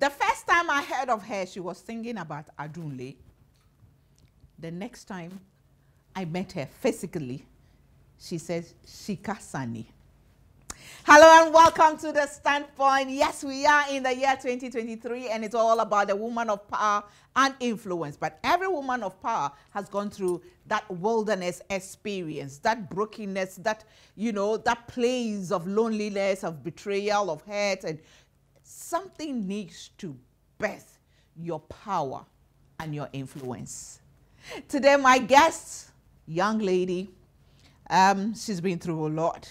The first time I heard of her, she was singing about Adunle. The next time I met her physically, she says, Shika Sani. Hello and welcome to The Standpoint. Yes, we are in the year 2023 and it's all about the woman of power and influence. But every woman of power has gone through that wilderness experience, that brokenness, that, you know, that place of loneliness, of betrayal, of hurt, and something needs to birth your power and your influence. Today, my guest, young lady, she's been through a lot.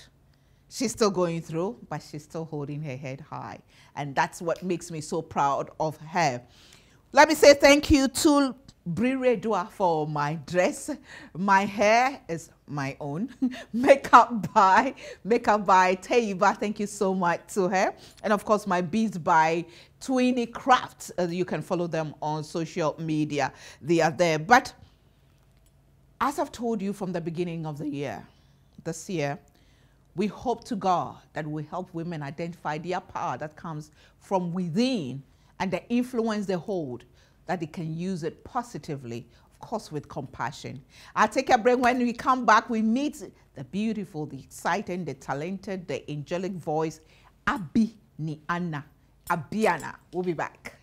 She's still going through, but she's still holding her head high. And that's what makes me so proud of her. Let me say thank you to Briredua for my dress. My hair is my own. Makeup by Teiva. Thank you so much to her. And of course, my beads by Twinny Crafts. You can follow them on social media. They are there. But as I've told you from the beginning of the year, this year, we hope to God that we help women identify their power that comes from within and the influence they hold, that they can use it positively, of course, with compassion. I'll take a break. When we come back, we meet the beautiful, the exciting, the talented, the angelic voice, Abiana. We'll be back.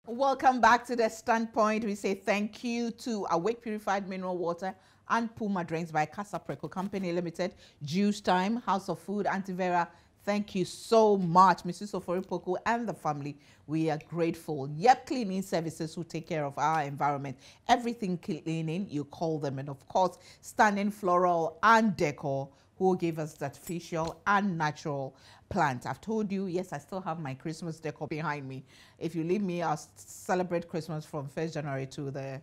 Welcome back to The Standpoint. We say thank you to Awake Purified Mineral Water and Puma Drinks by Casa Preco Company Limited, Juice Time, House of Food, Antivera. Thank you so much, Mrs. Oforipoku and the family. We are grateful. Yep, Cleaning Services who take care of our environment. Everything cleaning, you call them. And of course, Standing Floral and Decor, who gave us that facial and natural plant. I've told you, yes, I still have my Christmas decor behind me. If you leave me, I'll celebrate Christmas from 1st January to the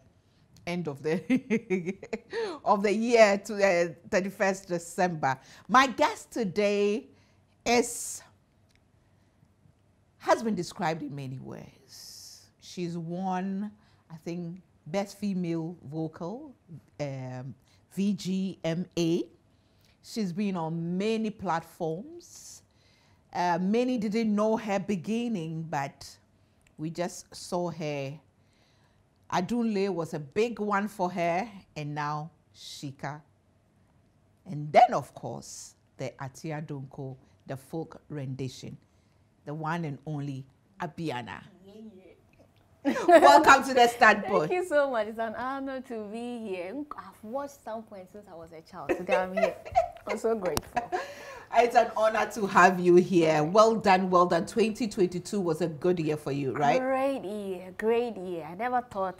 end of the of the year to the 31st December. My guest today has been described in many ways. She's won, I think, Best Female Vocal, VGMA. She's been on many platforms. Many didn't know her beginning, but we just saw her. Adunle was a big one for her, and now Shika. And then, of course, the Atia Donko, the folk rendition, the one and only Abiana. Welcome to The Standpoint. Thank you so much. It's an honor to be here. I've watched Standpoint since I was a child. Today I'm here. I'm so grateful. It's an honor to have you here. Well done, well done. 2022 was a good year for you, right? Great year, great year. I never thought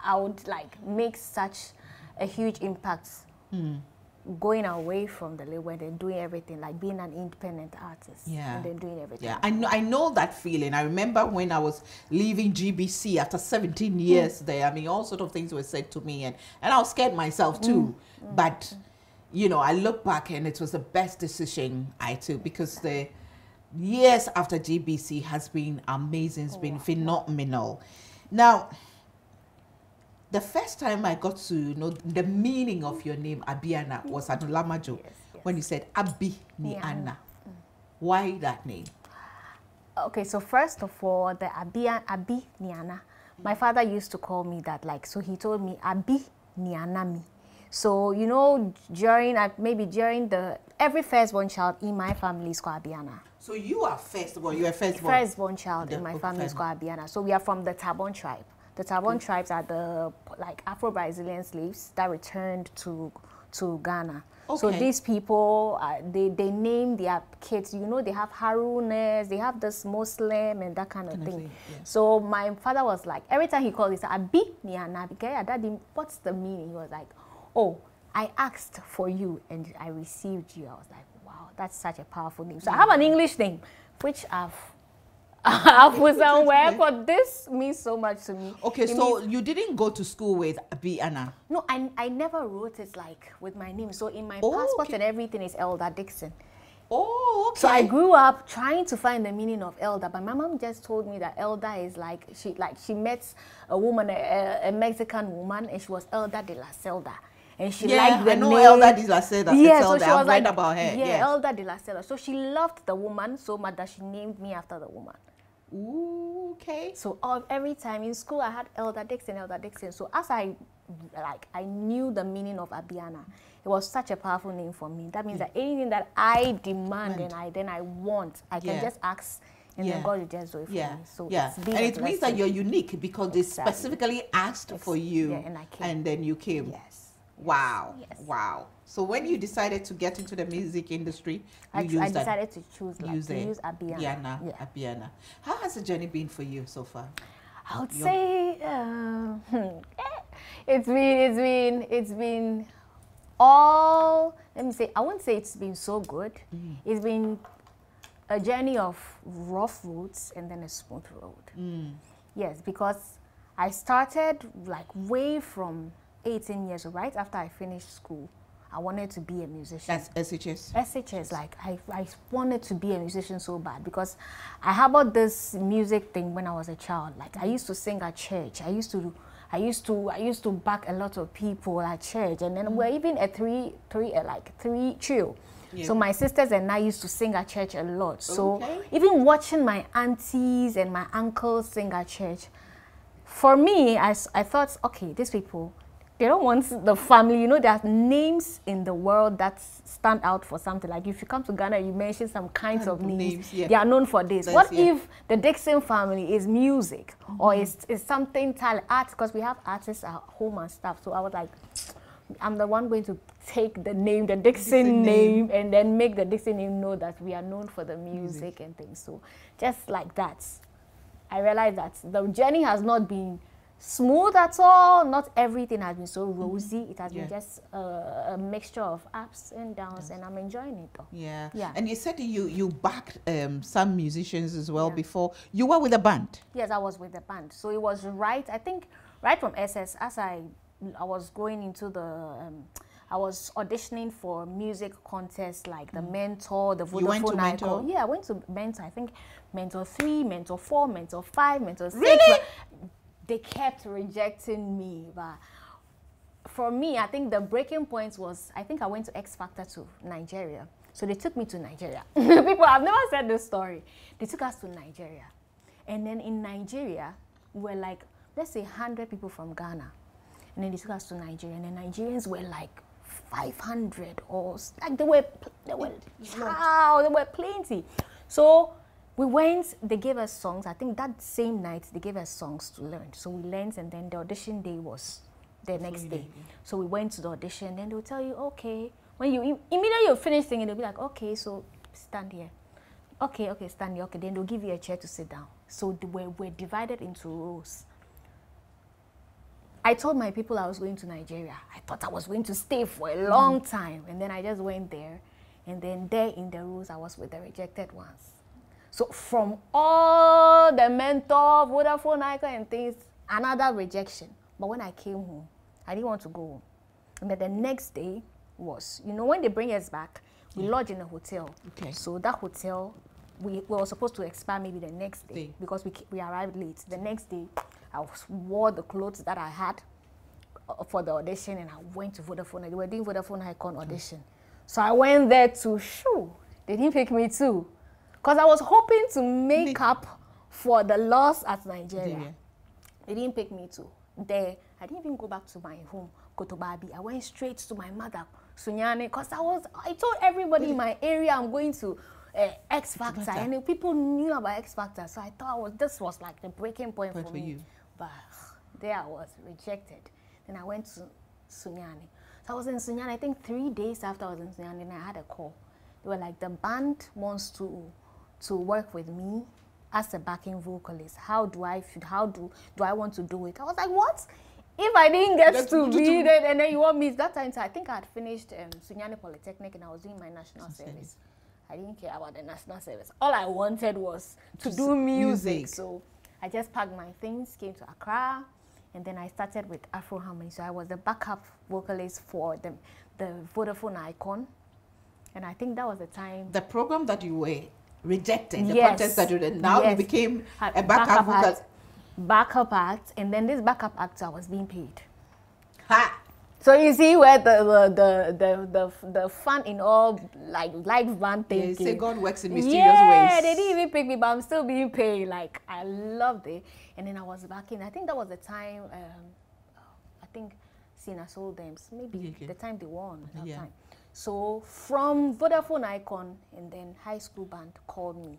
I would like make such a huge impact going away from the label and then doing everything, like being an independent artist. Yeah. And then doing everything. Yeah, I know that feeling. I remember when I was leaving GBC after 17 years there. I mean, all sort of things were said to me, and I was scared myself too. But you know, I look back and it was the best decision I took, because the years after GBC has been amazing. It's been phenomenal. Now, the first time I got to know the meaning of your name, Abiana, was at Lamajo, when you said Abiana. Why that name? Okay, so first of all, the Abiana, my father used to call me that, like, so he told me Abinianami. So, you know, during every firstborn child in my family is called Abiana. So you are firstborn, you are firstborn? Firstborn child in my family is called Abiana. So we are from the Tabon tribe. The Tabon tribes are the like Afro-Brazilian slaves that returned to Ghana. Okay. So these people, they name their kids, you know, they have Harunes, they have this Muslim and that kind of thing. Yes. So my father was like, every time he called, he said, Abi Niana, Daddy, what's the meaning? He was like, oh, I asked for you and I received you. I was like, wow, that's such a powerful name. So I have an English name, which I've put somewhere, but this means so much to me. Okay, so you didn't go to school with Abiana? No, I never wrote it like with my name. So in my passport and everything is Elder Dixon. Oh, okay. So I grew up trying to find the meaning of elder, but my mom just told me that elder is like she met a woman, a Mexican woman, and she was Elder de la Celda. And she liked the name. Elder de la Celda. Yeah, so she was like, about her. Yeah, yes. Elder de la Celda. So she loved the woman so much that she named me after the woman. Ooh, okay. So every time in school I had Elder Dixon, Elder Dixon. So as I knew the meaning of Abiana, it was such a powerful name for me. That means that anything that I demand and I want, I can just ask, and then God will just do it for me. So and it means that you're unique because they specifically asked for you, and I came. And then you came. Yes. Wow. Yes. Wow. So when you decided to get into the music industry, I decided to choose use Abiana. Yeah. Abiana. How has the journey been for you so far? I would say it's been all, let me say, I won't say it's been so good. It's been a journey of rough roads and then a smooth road. Yes, because I started like way from 18 years, right after I finished school. I wanted to be a musician. That's SHS? SHS, like I wanted to be a musician so bad because I harbored this music thing when I was a child. Like I used to sing at church. I used to back a lot of people at church, and then we're even a three trio. Yeah. So my sisters and I used to sing at church a lot. So even watching my aunties and my uncles sing at church, for me, I thought, okay, these people, they don't want the family. You know, there are names in the world that stand out for something. Like if you come to Ghana, you mention some kinds of names. They are known for this. What if the Dixon family is music or is something art? Because we have artists at home and stuff. So I was like, I'm the one going to take the name, the Dixon name, and then make the Dixon name know that we are known for the music and things. So just like that, I realized that the journey has not been smooth at all. Not everything has been so rosy. It has been just a mixture of ups and downs, and I'm enjoying it though. Yeah. And you said you backed some musicians as well before. You were with a band? Yes, I was with the band. So it was right from SS, as I was going into the I was auditioning for music contests like the Mentor, the Vodafone. You went to Mentor? Yeah, I went to Mentor. I think Mentor 3, Mentor 4, Mentor 5, Mentor 6. Really? They kept rejecting me. But for me, I think the breaking point was, I think I went to X Factor to Nigeria. So they took me to Nigeria. People, I've never said this story. They took us to Nigeria. And then in Nigeria, we were like, let's say 100 people from Ghana. And then they took us to Nigeria. And the Nigerians were like 500 or like they were plenty. So we went, they gave us songs. I think that same night they gave us songs to learn. So we learned, and then the audition day was the next day. So we went to the audition, and they'll tell you, okay, when you immediately you finish singing, they'll be like, okay, so stand here. Okay, stand here. Okay, then they'll give you a chair to sit down. So we're divided into rows. I told my people I was going to Nigeria. I thought I was going to stay for a long time. And then I just went there. And then there in the rows, I was with the rejected ones. So from all the Mentor, Vodafone, Icon and things, another rejection. But when I came home, I didn't want to go home. And then the next day was, you know, when they bring us back, we lodge in a hotel. Okay. So that hotel, we were supposed to expire maybe the next day because we arrived late. The next day, I wore the clothes that I had for the audition, and I went to Vodafone. They were doing Vodafone Icon audition. So I went there to they didn't pick me too. Because I was hoping to make up for the loss at Nigeria. They didn't pick me too. There, I didn't even go back to my home, Kotobabi. I went straight to my mother, Sunyane, because I told everybody in my area I'm going to X Factor, and people knew about X Factor. So I thought this was like the breaking point for me. But there I was, rejected. Then I went to Sunyane. So I was in Sunyane, I think 3 days after I was in Sunyane, and I had a call. They were like, the band wants to work with me as a backing vocalist. How do I want to do it? I was like, what? if I didn't get to be there, and then you want me, that time, so I think I had finished Sunyani Polytechnic and I was doing my national service. I didn't care about the national service. All I wanted was to do music. So I just packed my things, came to Accra, and then I started with Afro Harmony. So I was the backup vocalist for the Vodafone Icon. And I think that was the time. The program that you were rejecting, the contest that you did, now you became a backup vocalist. Backup act, and then this backup actor was being paid. Ha! So you see where the fun in all like live band thing. Yeah, you say God works in mysterious ways. Yeah, they didn't even pick me, but I'm still being paid. Like I loved it, and then I was back in. I think that was the time. I think Sina sold them. Maybe the time they won. That time. So from Vodafone Icon, and then high school band called me.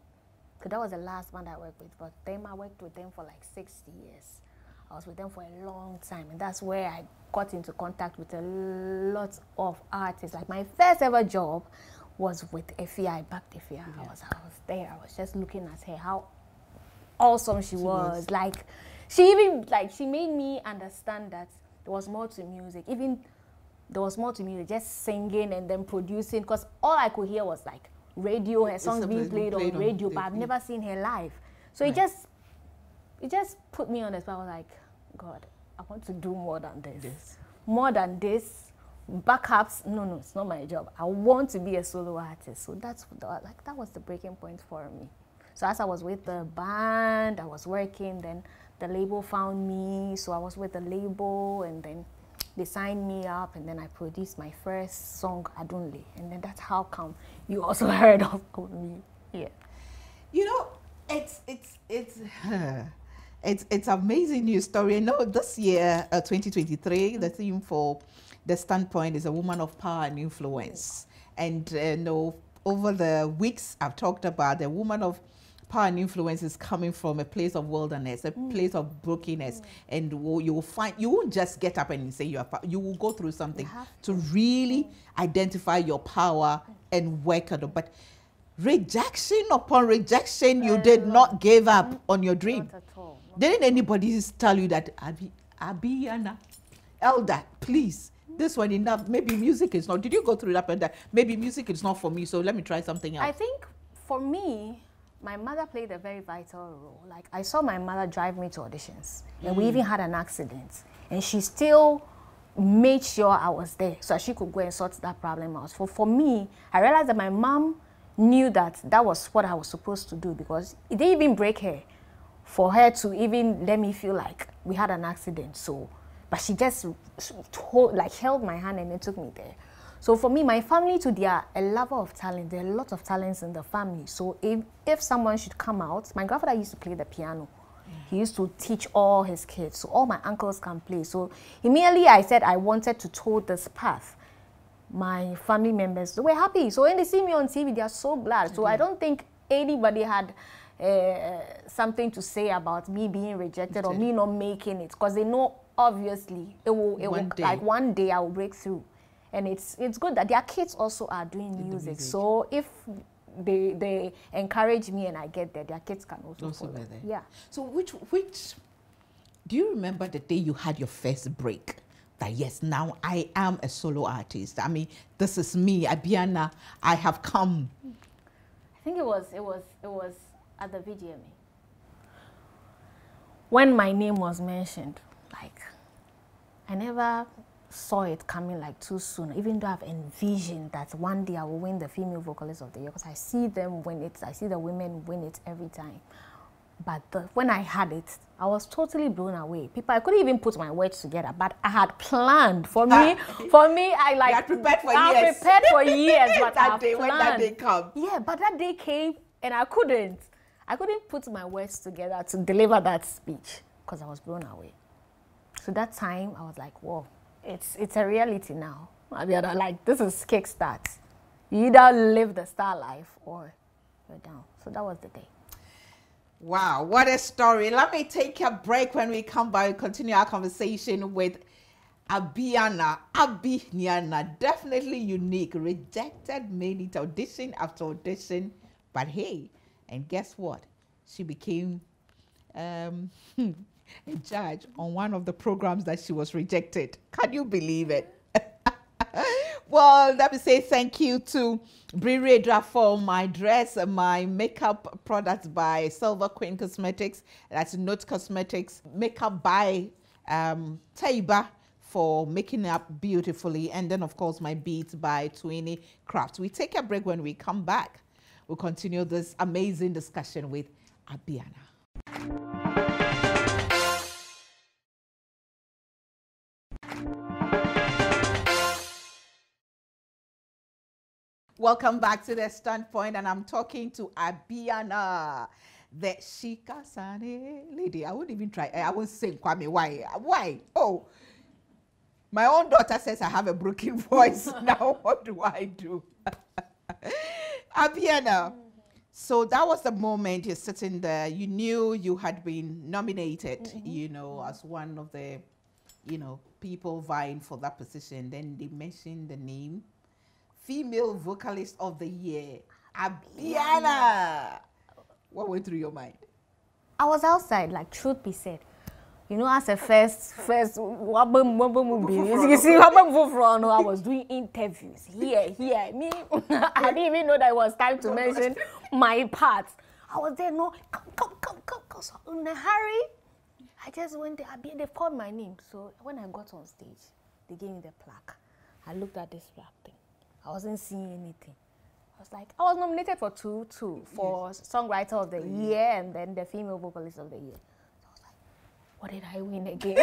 So that was the last band I worked with, but then I worked with them for like 60 years. I was with them for a long time, and that's where I got into contact with a lot of artists. Like my first ever job was with Effia. I backed Effia. Yeah. I was there. I was just looking at her, how awesome she was. Like she made me understand that there was more to music. Even there was more to music, just singing and then producing, because all I could hear was like radio, her songs being played on radio, but I've never seen her live. So it just put me on the spot. I was like, God, I want to do more than this. More than this. Backups, no, it's not my job. I want to be a solo artist. So that was the breaking point for me. So as I was with the band, I was working, then the label found me. So I was with the label, and then they signed me up, and then I produced my first song, Adunle. And then that's how come you also heard of me. Yeah. You know, it's amazing news story. I know this year, 2023, the theme for the standpoint is a woman of power and influence. And over the weeks, I've talked about the woman of power and influence is coming from a place of wilderness, a place of brokenness, and you will find, you won't just get up and say you are, you will go through something to really identify your power and work at it. But rejection upon rejection, you did not give up on your dream. Not at all. Didn't anybody tell you that, Abiana, elder, please, this one enough, maybe music is not, did you go through that and that, maybe music is not for me, so let me try something else? I think for me, my mother played a very vital role. Like I saw my mother drive me to auditions, and we even had an accident, and she still made sure I was there so she could go and sort that problem out. For me, I realized that my mom knew that was what I was supposed to do, because it didn't even break her for her to even let me feel like we had an accident. So, but she just held my hand and then took me there. So for me, my family too, they are a lover of talent. There are a lot of talents in the family. So if someone should come out, my grandfather used to play the piano. He used to teach all his kids. So all my uncles can play. So immediately I said I wanted to tour this path. My family members, they were happy. So when they see me on TV, they are so glad. So I don't think anybody had something to say about me being rejected or me not making it. Because they know, obviously, like one day I will break through. And it's good that their kids also are doing music. So if they encourage me and I get there, their kids can also follow. There. Yeah. So which do you remember the day you had your first break? That yes, now I am a solo artist. I mean, this is me, Abiana. I have come. I think it was at the VGMA when my name was mentioned. Like, I never saw it coming like too soon, even though I've envisioned that one day I will win the Female Vocalist of the Year, because I see them win it, I see the women win it every time. But when I had it, I was totally blown away. People, I couldn't even put my words together, but I had planned. For me, I like... You had prepared for years. I prepared for years, but when that day come. Yeah, but that day came, and I couldn't put my words together to deliver that speech, because I was blown away. So that time, I was like, whoa. It's a reality now. Abiana, like, this is kickstart. You either live the star life or you're down. So that was the day. Wow, what a story. Let me take a break. When we come back, continue our conversation with Abiana. Definitely unique. Rejected many audition after audition. But hey, and guess what? She became a judge on one of the programs that she was rejected. Can you believe it? Well, let me say thank you to Brireda for my dress and my makeup products by Silver Queen Cosmetics. That's Note Cosmetics. Makeup by Taiba for making up beautifully. And then, of course, my beads by Twini Crafts. We take a break. When we come back, we'll continue this amazing discussion with Abiana. Welcome back to The Standpoint, and I'm talking to Abiana, the Shika Sane lady. I wouldn't even try. I won't sing, Kwame. Why? Why? Oh, my own daughter says I have a broken voice. Now, what do I do? Abiana, so that was the moment you're sitting there. You knew you had been nominated, you know, as one of the, you know, people vying for that position. Then they mentioned the name. Female Vocalist of the Year, Abiana. What went through your mind? I was outside, like, truth be said. You know, as a first, you see, I was doing interviews here. Me, I didn't even know that it was time to mention my parts. I was there, no, come, so in a hurry. I just went there, they called my name. So when I got on stage, they gave me the plaque. I looked at this plaque thing. I wasn't seeing anything. I was like, I was nominated for two for Songwriter of the Year and then the Female Vocalist of the Year. So I was like, what did I win again?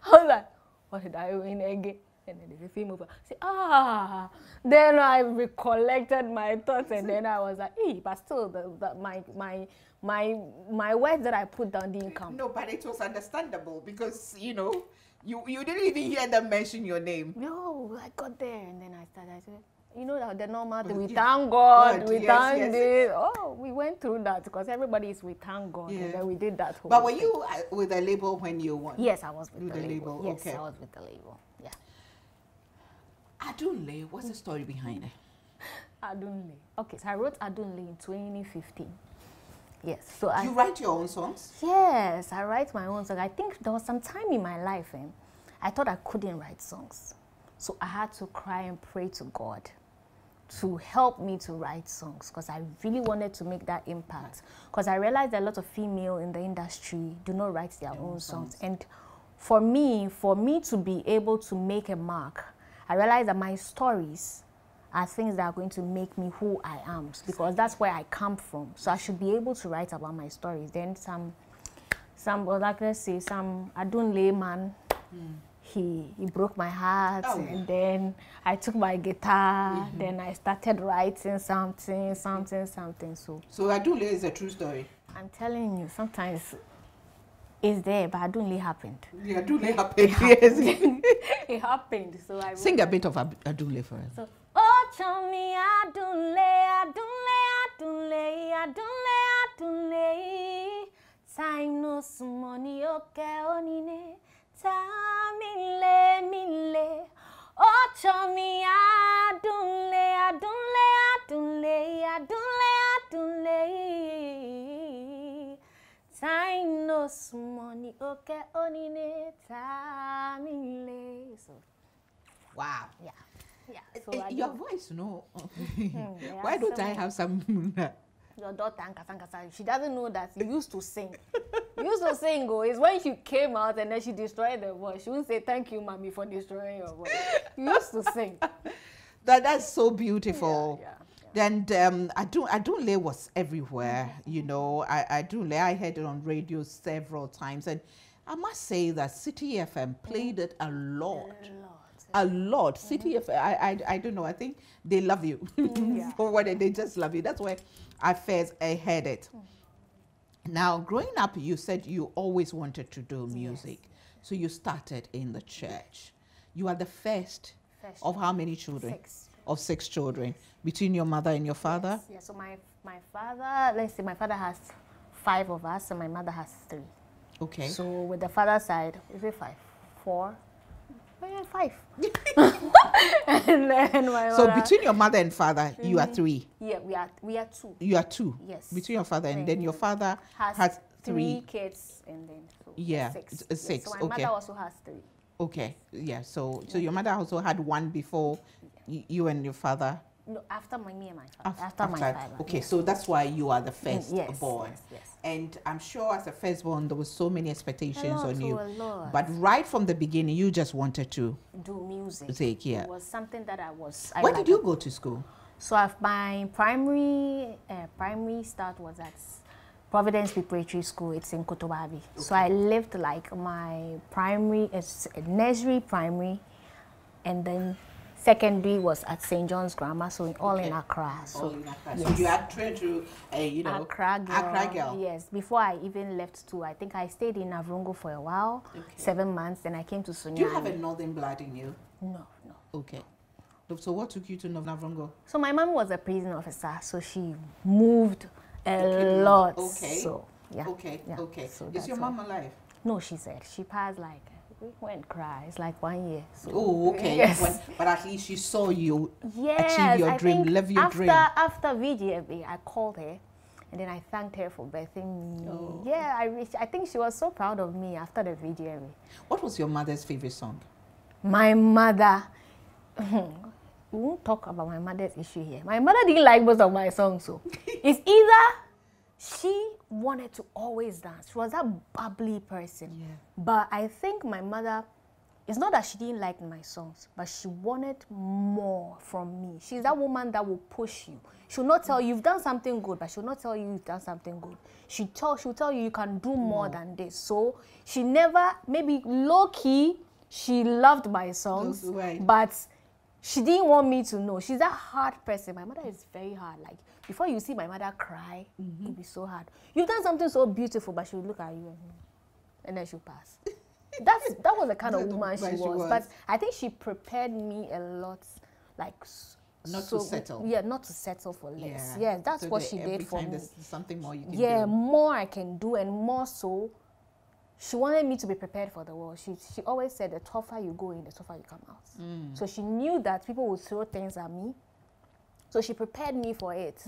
I was like, what did I win again? And then the female say, Then I recollected my thoughts, and then I was like, but still, my words that I put down didn't come. No, but it was understandable because, you know, you didn't even hear them mention your name. No, I got there, and then I said, you know, the normal thing, we thank God, we thank this. Oh, we went through that because everybody is, we thank God, and then we did that whole But were you with a label when you won? Yes, I was with the label. Yes, okay. I was with the label, yeah. Adunle, what's the story behind it? Adunle. Okay, so I wrote Adunle in 2015. Yes. So you write your own songs? Yes, I write my own songs. I think there was some time in my life I thought I couldn't write songs. So I had to cry and pray to God to help me to write songs because I really wanted to make that impact. Because I realized that a lot of female in the industry do not write their own songs. And for me to be able to make a mark, I realized that my stories are things that are going to make me who I am because that's where I come from. So I should be able to write about my stories. Then some like let's say some Adunle man, he broke my heart, and then I took my guitar, then I started writing something. So Adunle is a true story. I'm telling you, sometimes it's there, but Adunle happened. Yeah, Adunle happened. Yes. It happened. So I sing a bit of Adunle for us. So, oh, Chami, Adunle. Time no money, okay, onine. Tamile. Oh, Chami, Adunle. Time no money, okay, onine. Tamile. So, wow. Yeah. So your voice, no. Why don't I have some? Your daughter, she doesn't know that you used to sing. You used to sing, it's when she came out and then she destroyed the voice. She wouldn't say, thank you, mommy, for destroying your voice. You used to sing. That's so beautiful. Yeah. Then Adunle was everywhere, you know. Adunle, I heard it on radio several times. And I must say that City FM played it a lot. A lot. City FM, I don't know, I think they love you. For what they just love you. That's why I first heard it. Now, growing up, you said you always wanted to do music. Yes. So you started in the church. You are the first of how many children? 6. Of 6 children. Between your mother and your father? Yes. So my father, let's say my father has 5 of us and my mother has 3. Okay. So with the father side, is it 5? 4? 5. and then my So mother, between your mother and father, you are 3. Yeah, we are 2. You are 2. Yes. Between your father and then your father has 3 kids, and then so yeah, 6. It's 6. Yes, so my mother also has 3. Okay. Yeah. So your mother also had 1 before you and your father. No, after me and my father. After my father. Okay, so that's why you are the first born. Yes. And I'm sure as a firstborn, there was so many expectations on you. A lot. But right from the beginning, you just wanted to do music. It was something that I was. Where did you go to school? So my primary start was at Providence Preparatory School. It's in Kotobabi. Okay. So I lived like my primary, nursery, primary, and then secondary was at St. John's Grammar, so all in Accra. So you had trained to, Accra girl. Yes, before I even left school, I think I stayed in Navrongo for a while, 7 months, then I came to Sunyani. Do you have a northern blood in you? No. Okay. So what took you to Navrongo? So my mom was a prison officer, so she moved a lot. Okay. So, yeah. Okay. So is your mom alive? No, she said. She passed like, we went cry. It's like 1 year. So. Oh, okay. Yes. But at least she saw you achieve your dream, live your dream. After VGFA, I called her and then I thanked her for birthing me. Oh. Yeah, I think she was so proud of me after the VGFA. What was your mother's favorite song? My mother. We won't talk about my mother's issue here. My mother didn't like most of my songs, so it's either she wanted to always dance. She was that bubbly person. Yeah. But I think my mother, it's not that she didn't like my songs, but she wanted more from me. She's that woman that will push you. She'll not tell you you've done something good, but she'll not tell you you've done something good. She'll tell you you can do more than this. So she never, maybe low-key, she loved my songs, but she didn't want me to know. She's that hard person. My mother is very hard. Like, before you see my mother cry, it'll be so hard. You've done something so beautiful, but she'll look at you and then she'll pass. That was the kind of woman she was. But I think she prepared me a lot, like, not to settle. Yeah, not to settle for less. Yeah, that's so what she did for me. There's something more you can do. Yeah, more I can do, and more so, she wanted me to be prepared for the world. She always said, the tougher you go in, the tougher you come out. So she knew that people would throw things at me. So she prepared me for it.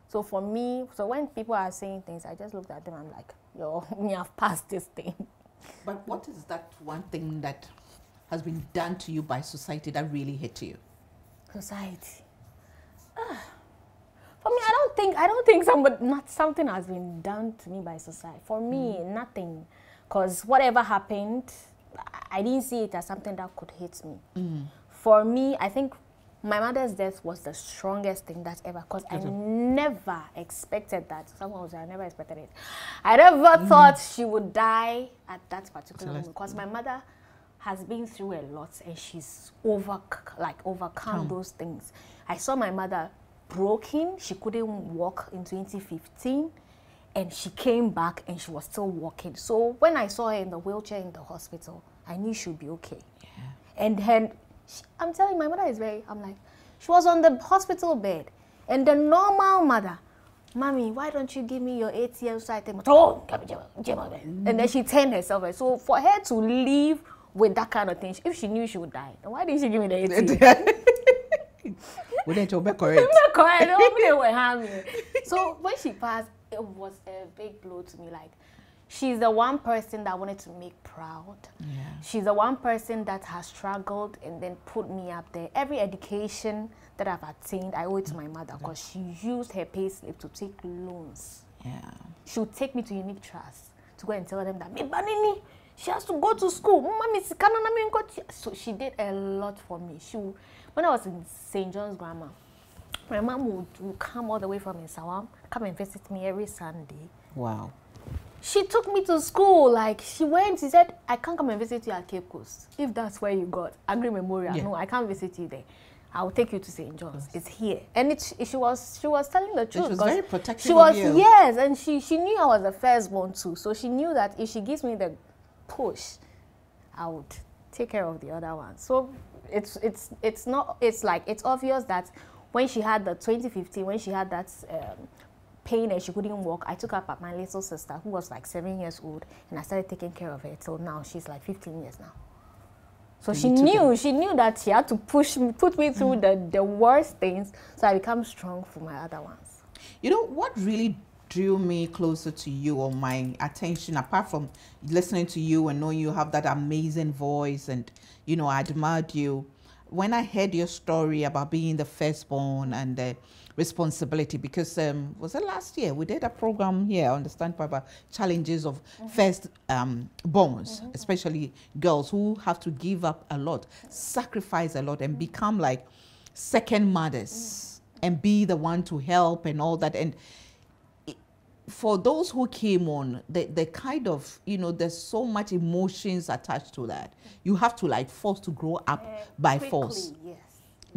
So for me, so when people are saying things, I just looked at them, I'm like, yo, me have passed this thing. But what is that one thing that has been done to you by society that really hit you? Society. For me, I don't think something has been done to me by society. For me, nothing. Because whatever happened, I didn't see it as something that could hit me. For me, I think my mother's death was the strongest thing that's ever, because I never expected that. Someone was, I never expected it. I never thought she would die at that particular moment, because my mother has been through a lot and she's overcome those things. I saw my mother broken. She couldn't walk in 2015. And she came back and she was still walking. So when I saw her in the wheelchair in the hospital, I knew she'd be okay. Yeah. And then, I'm telling you, my mother is I'm like, she was on the hospital bed. And the normal mother, Mommy, why don't you give me your ATM so I take and then she turned herself away. So for her to leave with that kind of thing, if she knew she would die, then why didn't she give me the ATM? Wouldn't you be correct? So when she passed, it was a big blow to me. Like, she's the one person that I wanted to make proud. Yeah. She's the one person that has struggled and then put me up there. Every education that I've attained, I owe it to my mother, because she used her pay slip to take loans. Yeah. She would take me to Unique Trust to go and tell them that she has to go to school. So she did a lot for me. When I was in St. John's Grammar, my mom would come all the way from Nsawam, come and visit me every Sunday. Wow. She took me to school. Like, she said, I can't come and visit you at Cape Coast. If that's where you got Agri Memorial, no, I can't visit you there. I'll take you to St. John's. It's here. And she was telling the truth. She was very protective of you. Yes, and she knew I was the firstborn too. So she knew that if she gives me the push, I would take care of the other one. So it's obvious that when she had the 2015, when she had that pain and she couldn't walk, I took her up my little sister, who was like 7 years old, and I started taking care of her till now. She's like 15 years now. So she knew that she had to put me through the worst things so I become strong for my other ones. You know, what really drew me closer to you, or my attention, apart from listening to you and knowing you have that amazing voice and, you know, I admired you, when I heard your story about being the firstborn and the responsibility, because was it last year we did a program here on the Standpipe about challenges of first borns, especially girls who have to give up a lot, sacrifice a lot, and become like second mothers and be the one to help and all that. And for those who came on, the kind of, you know, there's so much emotions attached to that. You have to like force to grow up by Quickly, force. yes.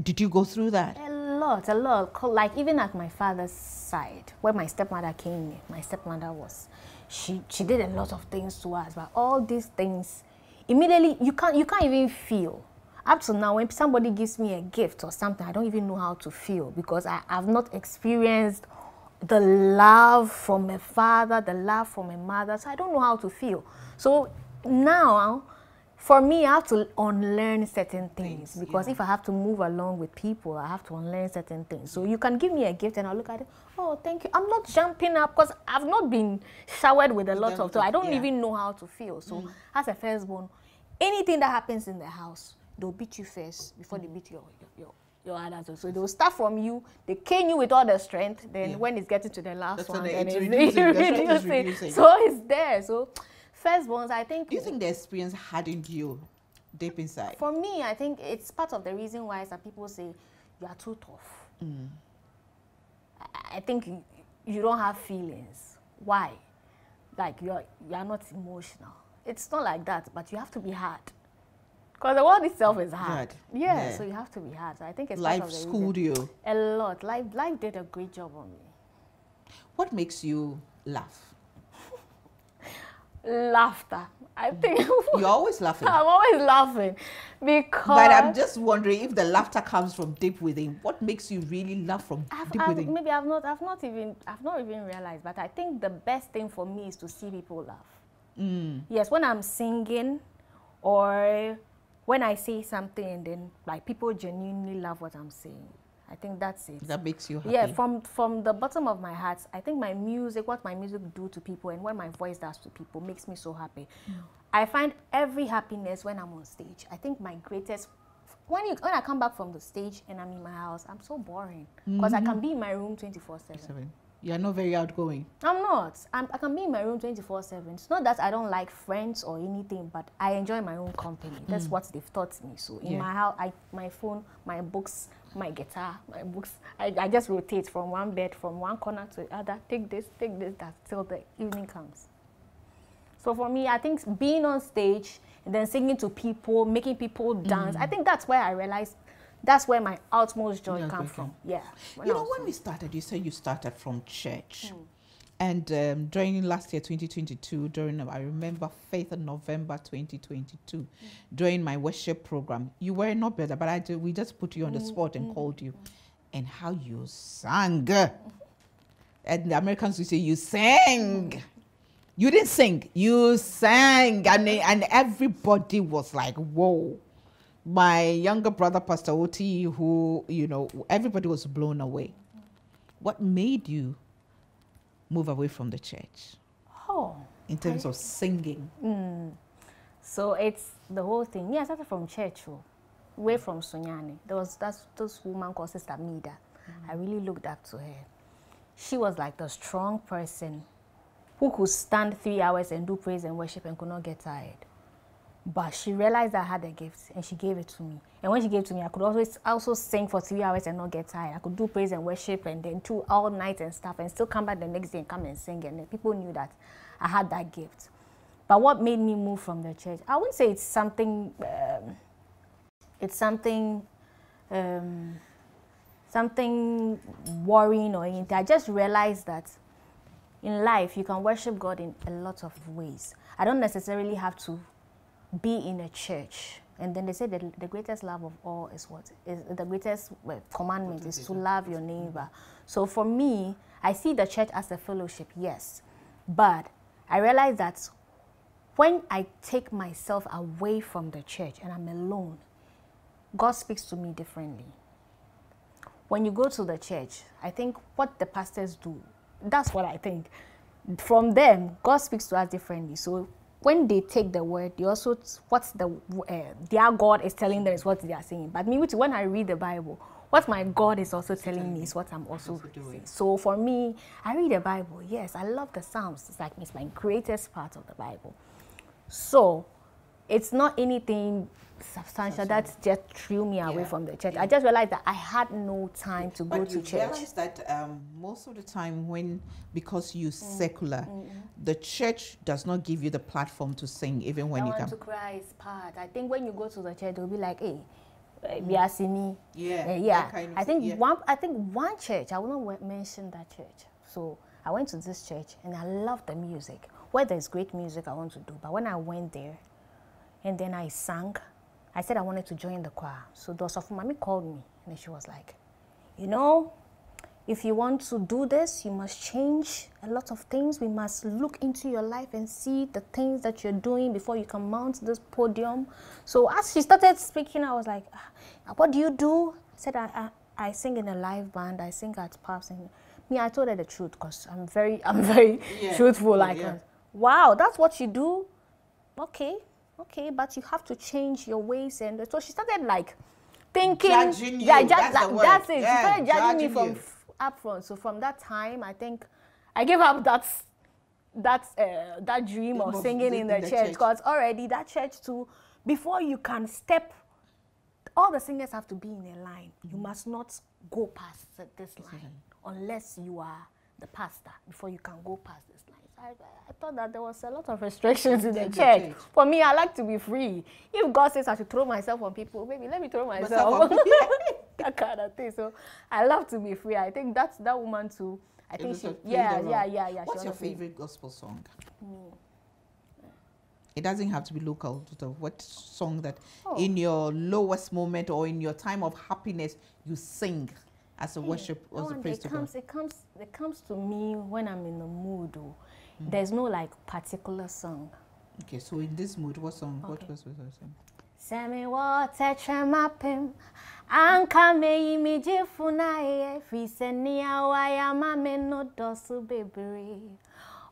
Did you go through that? A lot. Like even at my father's side, where my stepmother came in, my stepmother was, she did a lot of things to us, but all these things, immediately you can't even feel. Up to now, when somebody gives me a gift or something, I don't even know how to feel, because I've not experienced the love from a father, the love from a mother, so I don't know how to feel. So now, for me, I have to unlearn certain things, because if I have to move along with people, I have to unlearn certain things. So you can give me a gift and I'll look at it, oh, thank you. I'm not jumping up, because I've not been showered with a lot of, so I don't even know how to feel. So as a firstborn, anything that happens in the house, they'll beat you first before they beat your others. So they'll start from you, they cane you with all the strength, then when it's getting to the last one, then it's reducing. So it's there. So firstborns, I think... Do you think the experience hardened you deep inside? For me, I think it's part of the reason why some people say, you are too tough. I think you don't have feelings. Why? Like, you are not emotional. It's not like that, but you have to be hard. Because the world itself is hard. Yeah, so you have to be hard. So I think it's life schooled you. A lot. Life did a great job on me. What makes you laugh? Laughter. I think you're always laughing. I'm always laughing because. But I'm just wondering if the laughter comes from deep within. What makes you really laugh from deep within? Maybe I've not even realized. But I think the best thing for me is to see people laugh. Yes, when I'm singing, or when I say something and then like people genuinely love what I'm saying, I think that's it. That makes you happy. Yeah, from the bottom of my heart, I think my music, what my music do to people and what my voice does to people makes me so happy. I find every happiness when I'm on stage. I think my greatest, when I come back from the stage and I'm in my house, I'm so boring because I can be in my room 24/7. You're not very outgoing. I'm not. I can be in my room 24/7. It's not that I don't like friends or anything, but I enjoy my own company. That's what they've taught me. So in my house, my phone, my books, my guitar, my books, I just rotate from one bed, from one corner to the other. Take this, that, till the evening comes. So for me, I think being on stage and then singing to people, making people dance, I think that's where I realized that's where my utmost joy comes from. Yeah. You know, when we started, you said you started from church. And during last year, 2022, I remember 5th of November 2022, during my worship program, you were not better, but we just put you on the spot and called you. And how you sang. And the Americans will say, you sang. You didn't sing, you sang. And everybody was like, whoa. My younger brother, Pastor Oti, who, you know, everybody was blown away. What made you move away from the church? In terms of singing. So it's the whole thing. Yeah, I started from church, away from Sunyani. That's this woman called Sister Mida. I really looked up to her. She was like the strong person who could stand 3 hours and do praise and worship and could not get tired. But she realized I had a gift and she gave it to me. And when she gave it to me, I could also sing for 3 hours and not get tired. I could do praise and worship and then do all night and stuff and still come back the next day and come and sing. And people knew that I had that gift. But what made me move from the church? I wouldn't say it's something, something worrying or anything. I just realized that in life, you can worship God in a lot of ways. I don't necessarily have to be in a church. And then they say that the greatest love of all is what? The greatest commandment is to love your neighbor. So for me, I see the church as a fellowship, yes. But I realize that when I take myself away from the church and I'm alone, God speaks to me differently. When you go to the church, I think what the pastors do, that's what I think. From them, God speaks to us differently. So when they take the word, they also, what's their God is telling them is what they are saying. But me, when I read the Bible, what my God is also telling me is what I'm also doing. So for me, I read the Bible. Yes, I love the Psalms. It's my greatest part of the Bible. So it's not anything substantial that just threw me away from the church. I just realized that I had no time to go to church. But you realize that most of the time because you're secular, the church does not give you the platform to sing even when you come. To cry is part. I think when you go to the church, they'll be like, hey, we are singing. I think one church, I will not mention that church. So I went to this church and I love the music. Where there's great music I want to do. But when I went there and then I sang, I said I wanted to join the choir. So the Mommy called me and she was like, you know, if you want to do this, you must change a lot of things. We must look into your life and see the things that you're doing before you can mount this podium. So as she started speaking, I was like, what do you do? I said, I sing in a live band. I sing at pubs. And me, I told her the truth because I'm very truthful. Wow, that's what you do? Okay, but you have to change your ways. And so she started like thinking. Judging you, that's it. She started judging me from up front. So from that time, I think I gave up that dream of singing in the church. Because already that church too, before you can step, all the singers have to be in a line. You must not go past this line unless you are the pastor before you can go past this line. I thought that there was a lot of restrictions in the church. For me, I like to be free. If God says I should throw myself on people, maybe let me throw myself. That kind of thing. So I love to be free. I think that's that woman too. I think she, yeah. What's your favorite gospel song? It doesn't have to be local. What song that in your lowest moment or in your time of happiness you sing as a worship or as a praise to God? It comes to me when I'm in the mood. There's no like particular song. Okay, so in this mood, what song? Okay. What was the song? Semi water tremapim, anka me imijifuna free senia waya mame no dosu baby.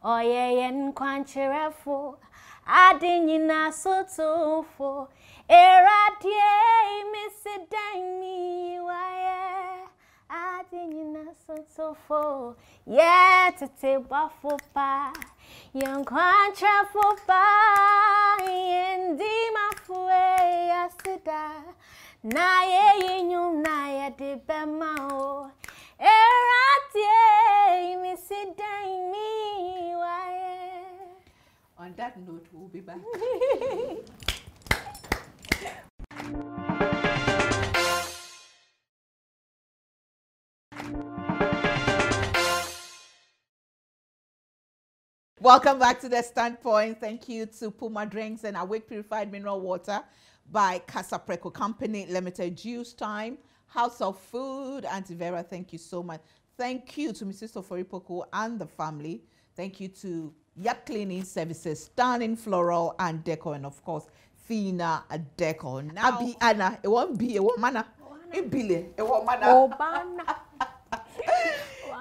Oye yen kwancherefo, adinyina sotofo, eradie misidani waya. Adinyina sotofo, yeah tete bafopa, young kwancherefo yendi mafue yasida, na ye yinyum na ye de bemao, eradie misidani waye. On that note, we'll be back. Welcome back to The Standpoint. Thank you to Puma Drinks and Awake Purified Mineral Water by Casa Preco Company Limited, Juice Time, House of Food, Auntie Vera. Thank you so much. Thank you to Mrs. Soforipoko and the family. Thank you to Yacht Cleaning Services, Stunning Floral and Decor, and of course, Fina Decor. Now, Abiana, it won't be a woman. It won't matter.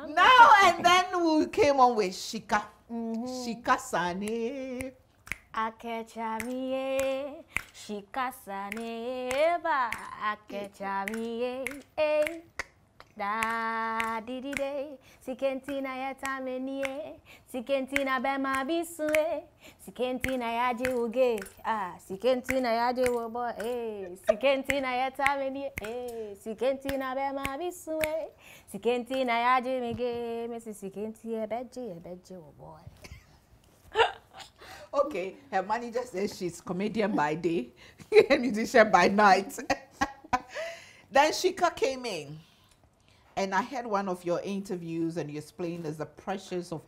Now and then we came on with Shika. Shika Sane. Akechamiye, Shika Sane, ba Akechamiye, da di di day. Sikentina yatamenie, Sikentina bema bisue, Sikentina yaje uge, Sikentina yaje wobo, Sikentina yatamenie, Sikentina bema bisue, Sikentina yaje mige, Messi Sikenti ebeji wobo. Okay, her manager says she's comedian by day and musician by night. Then Shika came in. And I had one of your interviews and you explained as the pressures of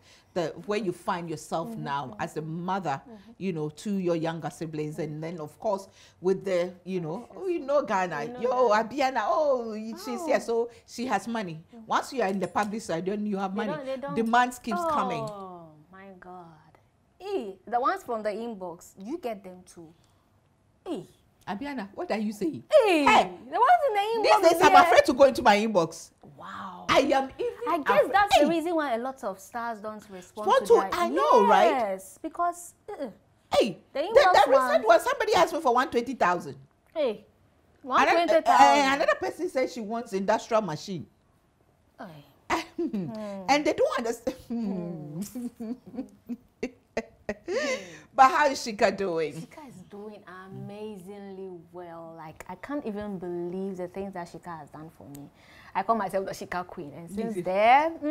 where you find yourself now as a mother, you know, to your younger siblings. And then, of course, with the, Ghana, Abiana, she's here, so she has money. Once you are in the public side, then you have money. Demands keeps coming. Oh, my God. Hey, the ones from the inbox, you get them too. Hey. Abiana, what are you saying? Hey, the ones in the inbox. These days, I'm afraid to go into my inbox. Wow. I am even I guess that's the reason why a lot of stars don't respond to that. I know, right? Yes, because hey, the recent one, somebody asked me for 120,000. Hey, 120,000. Another person said she wants industrial machine. And they don't understand. But how is Shika doing? Shika is doing amazingly well. Like, I can't even believe the things that Shika has done for me. I call myself the Shika Queen. And since then,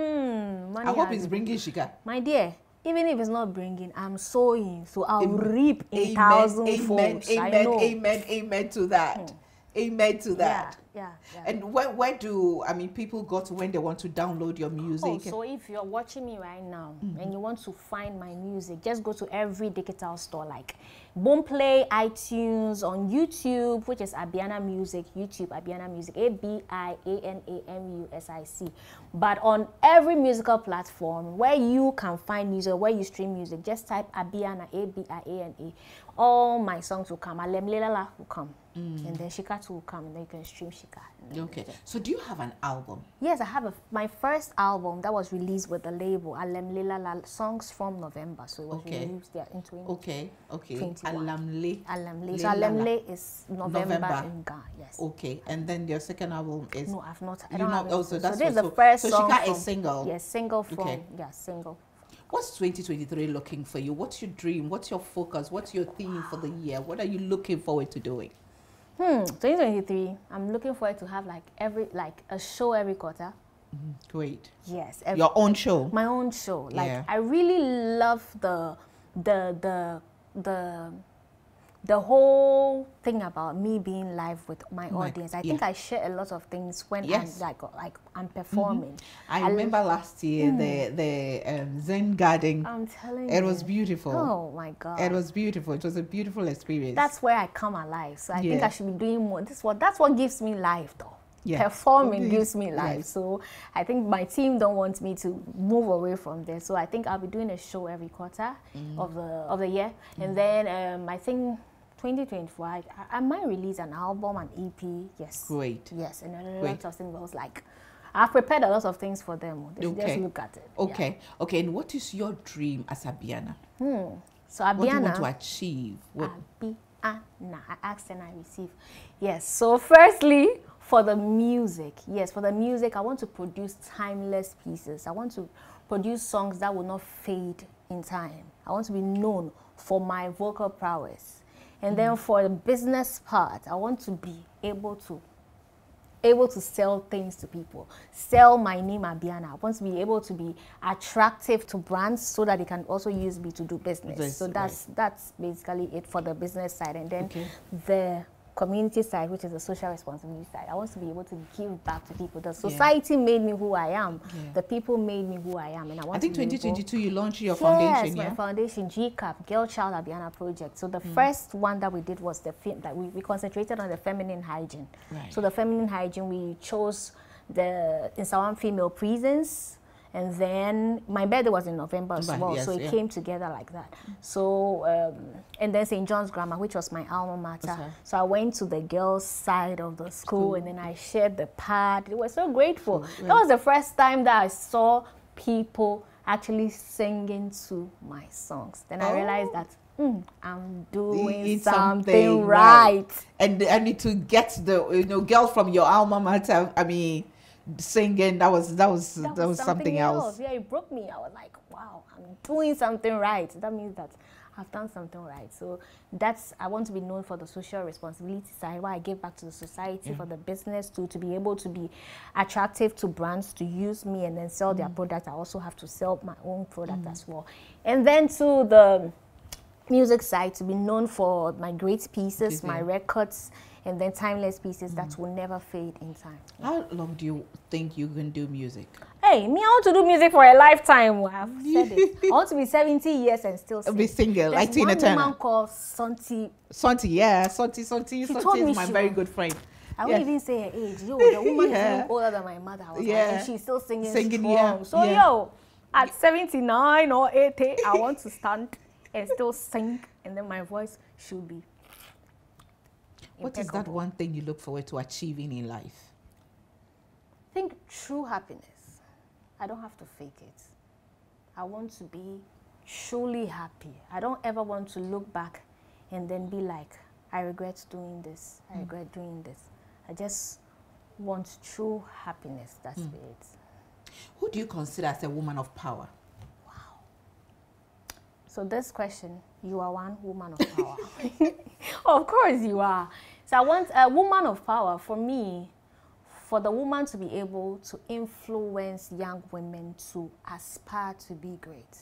money I hope it's bringing Shika. My dear, even if it's not bringing, I'm sowing. So I'll reap in thousandfold. Amen to that. Amen to that. Yeah. And where do, people go to when they want to download your music? Oh, so if you're watching me right now and you want to find my music, just go to every digital store like Boomplay, iTunes, on YouTube, which is Abiana Music, YouTube, Abiana Music, ABIANAMUSIC. But on every musical platform where you can find music, where you stream music, just type Abiana, ABIANA. All my songs will come. Alemlelala will come. And then Shika will come, and then you can stream Shika. Okay. So do you have an album? Yes, I have my first album that was released with the label Alemlelala, songs from November. So it was released in 2021. Alamle. So Alemle is November in Ghana. Yes. Okay. And then your second album is? No, I've not. I don't have so that's this is the first song. So Shika is single. Yes, single from single. What's 2023 looking for you? What's your dream? What's your focus? What's your theme for the year? What are you looking forward to doing? 2023, I'm looking forward to have a show every quarter. Great. Yes. Your own show. My own show. I really love the whole thing about me being live with my audience. I think I share a lot of things when I'm performing. I remember last year the Zen Garden. I'm telling you, it was beautiful. Oh my God, it was beautiful. It was a beautiful experience. That's where I come alive. So I think I should be doing more. That's what gives me life, though. Yeah. Performing gives me life. Yes. So I think my team don't want me to move away from there. So I think I'll be doing a show every quarter of the year, and then I think 2024, I might release an album, an EP. Yes. Great. Yes, and a lot of singles. I've prepared a lot of things for them. They should just look at it. Okay. Yeah. Okay. And what is your dream as Abiana? So Abiana. What do you want to achieve? Abiana. I ask and I receive. Yes. So firstly, for the music. Yes, for the music, I want to produce timeless pieces. I want to produce songs that will not fade in time. I want to be known for my vocal prowess. And then for the business part, I want to be able to sell things to people, sell my name Abiana. I want to be able to be attractive to brands so that they can also use me to do business. So that's basically it for the business side. And then the community side, which is the social responsibility side. I want to be able to give back to people. The society made me who I am. The people made me who I am. And I think 2022 you launched your foundation, my foundation, GCAP, Girl Child Abiana Project. So the first one that we did was we concentrated on the feminine hygiene. Right. So the feminine hygiene, we chose the Nsawam female prisons. And then my birthday was in November as well, so it came together like that. So, and then St. John's Grammar, which was my alma mater. So I went to the girls' side of the school, and then I shared the pad. It was so grateful. That was the first time that I saw people actually singing to my songs. Then I realized that I'm doing something right. And to get the girl from your alma mater, singing, that was something else. Yeah, it broke me. I was like, wow, I'm doing something right. That means that I've done something right. So I want to be known for the social responsibility side, where I give back to the society, for the business to be able to be attractive to brands to use me and then sell their product. I also have to sell my own product as well. And then to the music side, to be known for my great pieces, my records, and then timeless pieces that will never fade in time. How long do you think you can do music? Hey, me, I want to do music for a lifetime. I've said it. I want to be 70 years and still sing. Be single, like Tina Turner. There's one woman called Santi. Santi is my very good friend. I won't even say her age. Yo, the woman is older than my mother. I was like, and she's still singing strong. So, at 79 or 80, I want to stand and still sing, and then my voice should be What is that one thing you look forward to achieving in life? I think true happiness. I don't have to fake it. I want to be truly happy. I don't ever want to look back and then be like, I regret doing this. I regret doing this. I just want true happiness. That's it. Who do you consider as a woman of power? Wow. So this question, you are one woman of power. Of course you are. So I want a woman of power. For me, for the woman to be able to influence young women to aspire to be great.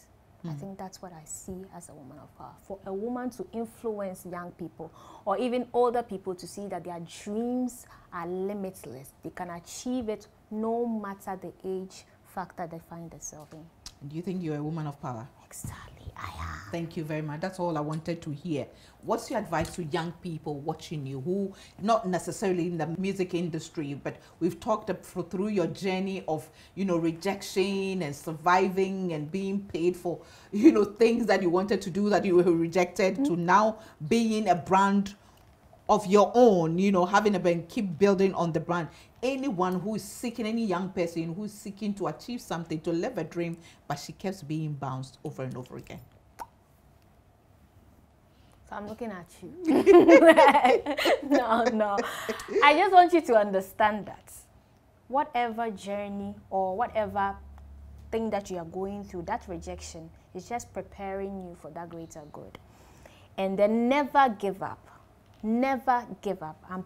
I think that's what I see as a woman of power. For a woman to influence young people or even older people to see that their dreams are limitless. They can achieve it no matter the age factor they find themselves in. Do you think you're a woman of power? Exactly, I am. Thank you very much. That's all I wanted to hear. What's your advice to young people watching you who, not necessarily in the music industry, but we've talked through your journey of, rejection and surviving and being paid for, things that you wanted to do that you were rejected to now being a brand of your own, having a brand, keep building on the brand. Anyone who is seeking, any young person who's seeking to achieve something, to live a dream, but she keeps being bounced over and over again. So I'm looking at you. No. I just want you to understand that whatever journey or whatever thing that you are going through, that rejection is just preparing you for that greater good. And then never give up. Never give up. I'm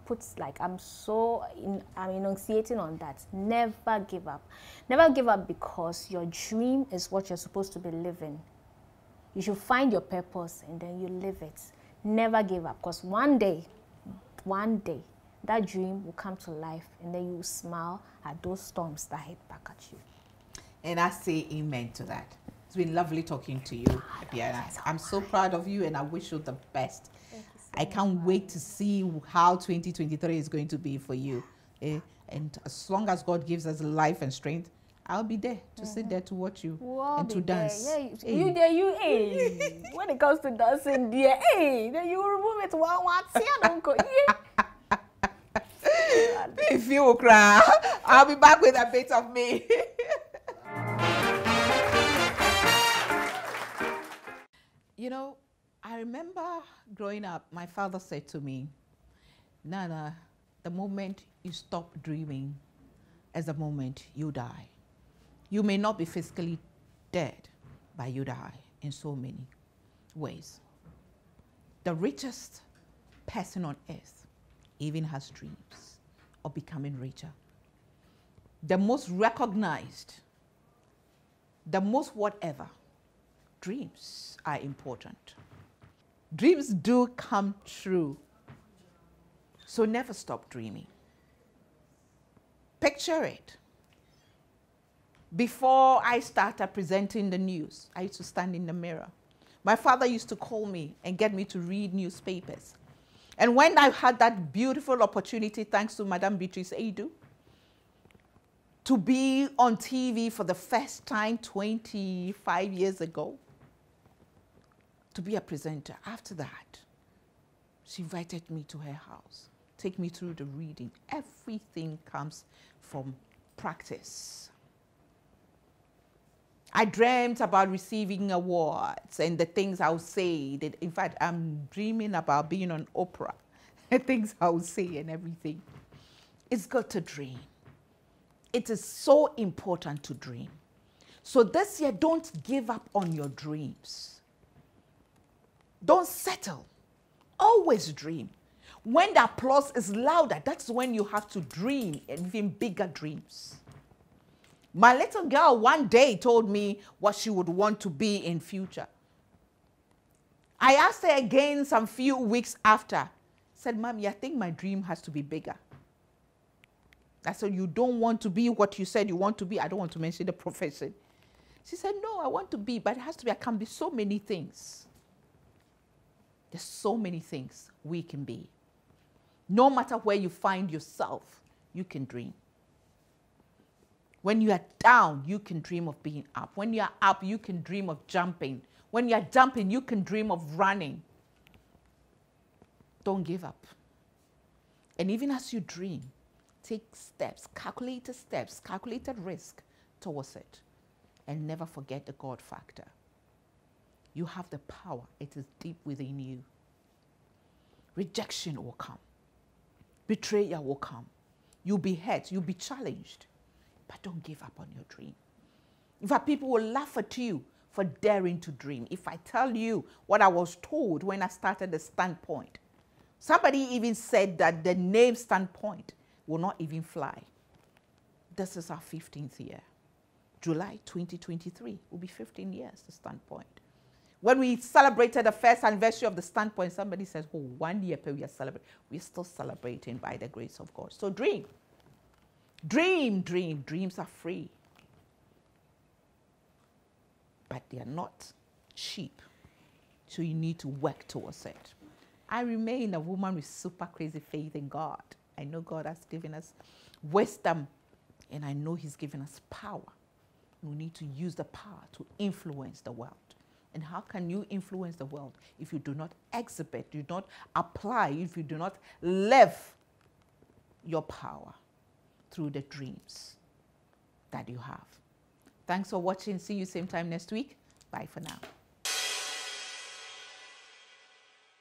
enunciating on that. Never give up. Never give up, because your dream is what you're supposed to be living. You should find your purpose and then you live it. Never give up, because one day, that dream will come to life and then you will smile at those storms that hit back at you. And I say amen to that. It's been lovely talking to you, Abiana. I'm so proud of you and I wish you the best. I can't wait to see how 2023 is going to be for you. And as long as God gives us life and strength, I'll be there to sit there to watch you and to dance. Yeah, you there, you, hey. When it comes to dancing, dear, hey, then you remove it one, If you will cry, I'll be back with a bit of me. I remember growing up, my father said to me, Nana, the moment you stop dreaming is the moment you die. You may not be physically dead, but you die in so many ways. The richest person on earth even has dreams of becoming richer. The most recognized, the most whatever, dreams are important. Dreams do come true. So never stop dreaming. Picture it. Before I started presenting the news, I used to stand in the mirror. My father used to call me and get me to read newspapers. And when I had that beautiful opportunity, thanks to Madame Beatrice Edu, to be on TV for the first time 25 years ago, to be a presenter. After that, she invited me to her house, take me through the reading. Everything comes from practice. I dreamt about receiving awards and the things I would say. In fact, I'm dreaming about being on Oprah, the things I would say and everything. It's good to dream. It is so important to dream. So this year, don't give up on your dreams. Don't settle. Always dream. When the applause is louder, that's when you have to dream even bigger dreams. My little girl one day told me what she would want to be in future. I asked her again some few weeks after. Said, Mommy, I think my dream has to be bigger. I said, you don't want to be what you said you want to be? I don't want to mention the profession. She said, no, I want to be, but it has to be, I can be so many things. There's so many things we can be. No matter where you find yourself, you can dream. When you are down, you can dream of being up. When you are up, you can dream of jumping. When you're jumping, you can dream of running. Don't give up. And even as you dream, take steps, calculated risk towards it. And never forget the God factor. You have the power. It is deep within you. Rejection will come. Betrayal will come. You'll be hurt. You'll be challenged. But don't give up on your dream. In fact, people will laugh at you for daring to dream. If I tell you what I was told when I started the Standpoint, somebody even said that the name Standpoint will not even fly. This is our 15th year. July 2023 will be 15 years, the Standpoint. When we celebrated the first anniversary of the Standpoint, somebody says, oh, 1 year per we are celebrating. We're still celebrating by the grace of God. So dream. Dream, dream. Dreams are free. But they are not cheap. So you need to work towards it. I remain a woman with super crazy faith in God. I know God has given us wisdom, and I know He's given us power. We need to use the power to influence the world. And how can you influence the world if you do not exhibit, you do not apply, if you do not live your power through the dreams that you have? Thanks for watching. See you same time next week. Bye for now.